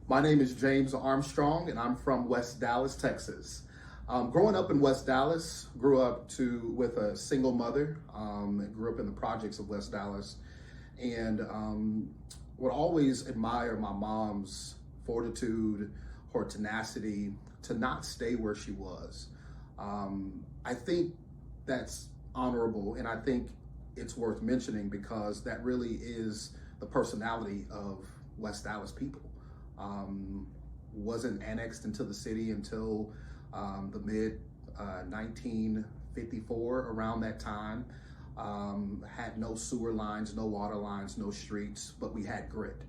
My name is James Armstrong, and I'm from West Dallas, Texas. Growing up in West Dallas, grew up with a single mother, grew up in the projects of West Dallas, and would always admire my mom's fortitude, her tenacity to not stay where she was. I think that's honorable, and I think it's worth mentioning because that really is the personality of West Dallas people. Wasn't annexed into the city until the mid 1954, around that time. Had no sewer lines, no water lines, no streets, but we had grit.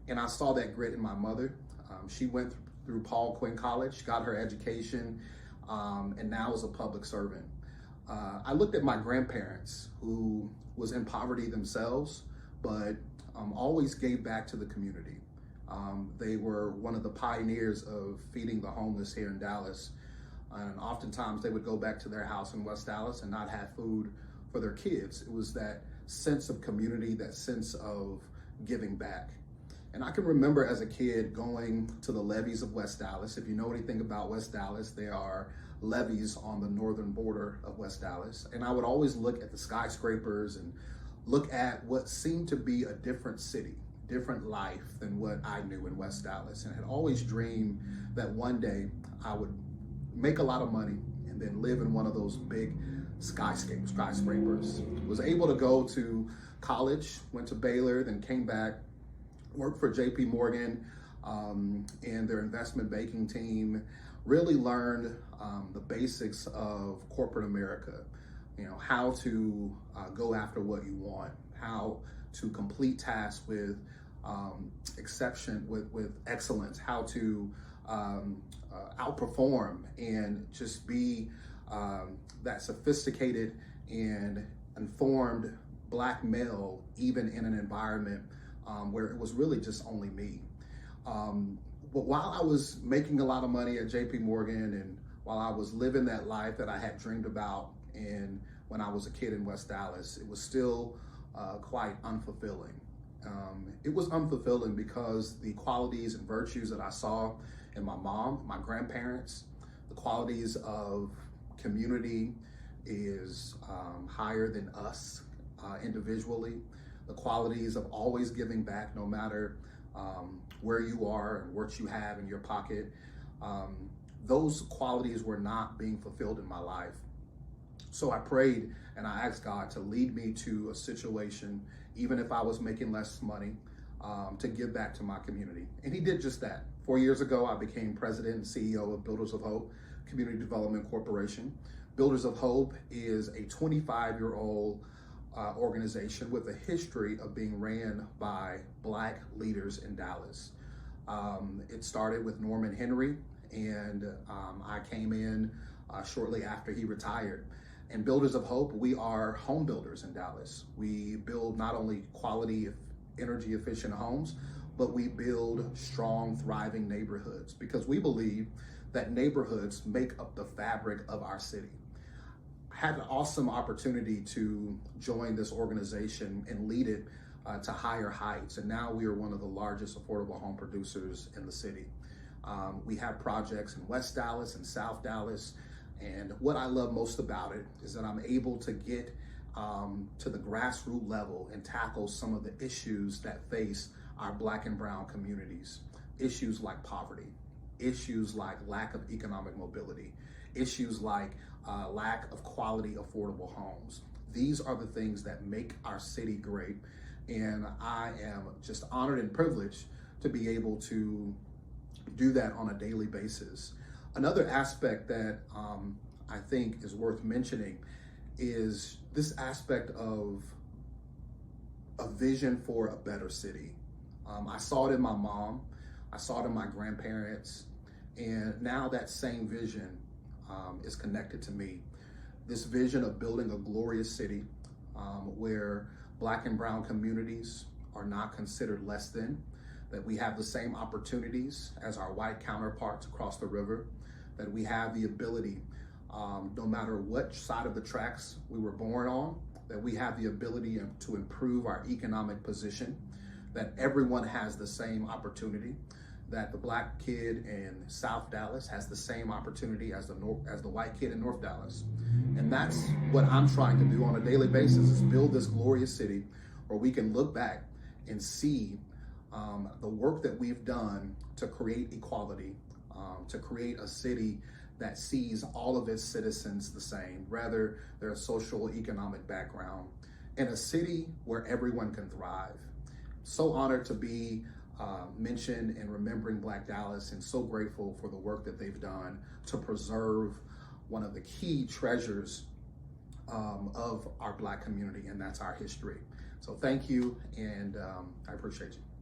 And I saw that grit in my mother. She went through Paul Quinn College, got her education, and now is a public servant. I looked at my grandparents, who was in poverty themselves, but always gave back to the community. They were one of the pioneers of feeding the homeless here in Dallas. And oftentimes they would go back to their house in West Dallas and not have food for their kids. It was that sense of community, that sense of giving back. And I can remember as a kid going to the levees of West Dallas. If you know anything about West Dallas, there are levees on the northern border of West Dallas. And I would always look at the skyscrapers and look at what seemed to be a different city, different life than what I knew in West Dallas, and had always dreamed that one day I would make a lot of money and then live in one of those big skyscrapers. Was able to go to college, went to Baylor, then came back, worked for JP Morgan and their investment banking team. Really learned the basics of corporate America. You know, how to go after what you want, how to complete tasks with with excellence, how to outperform and just be that sophisticated and informed Black male, even in an environment where it was really just only me. But while I was making a lot of money at JP Morgan, and while I was living that life that I had dreamed about when I was a kid in West Dallas, it was still quite unfulfilling. It was unfulfilling because the qualities and virtues that I saw in my mom, my grandparents, the qualities of community is higher than us individually. The qualities of always giving back, no matter where you are and what you have in your pocket. Those qualities were not being fulfilled in my life. So I prayed and I asked God to lead me to a situation, even if I was making less money, to give back to my community. And he did just that. 4 years ago, I became president and CEO of Builders of Hope Community Development Corporation. Builders of Hope is a 25-year-old organization with a history of being ran by Black leaders in Dallas. It started with Norman Henry, and I came in shortly after he retired. And Builders of Hope, we are home builders in Dallas. We build not only quality, energy efficient homes, but we build strong, thriving neighborhoods, because we believe that neighborhoods make up the fabric of our city. I had an awesome opportunity to join this organization and lead it to higher heights. And now we are one of the largest affordable home producers in the city. We have projects in West Dallas and South Dallas. And what I love most about it is that I'm able to get to the grassroots level and tackle some of the issues that face our Black and brown communities. Issues like poverty, issues like lack of economic mobility, issues like lack of quality, affordable homes. These are the things that make our city great. And I am just honored and privileged to be able to do that on a daily basis. Another aspect that I think is worth mentioning is this aspect of a vision for a better city. I saw it in my mom, I saw it in my grandparents, and now that same vision is connected to me. This vision of building a glorious city where Black and brown communities are not considered less than, that we have the same opportunities as our white counterparts across the river, that we have the ability, no matter what side of the tracks we were born on, that we have the ability to improve our economic position, that everyone has the same opportunity, that the black kid in South Dallas has the same opportunity as the white kid in North Dallas. And that's what I'm trying to do on a daily basis, is build this glorious city where we can look back and see the work that we've done to create equality, to create a city that sees all of its citizens the same, rather their social economic background, in a city where everyone can thrive. So honored to be mentioned in Remembering Black Dallas, and so grateful for the work that they've done to preserve one of the key treasures of our Black community, and that's our history. So thank you, and I appreciate you.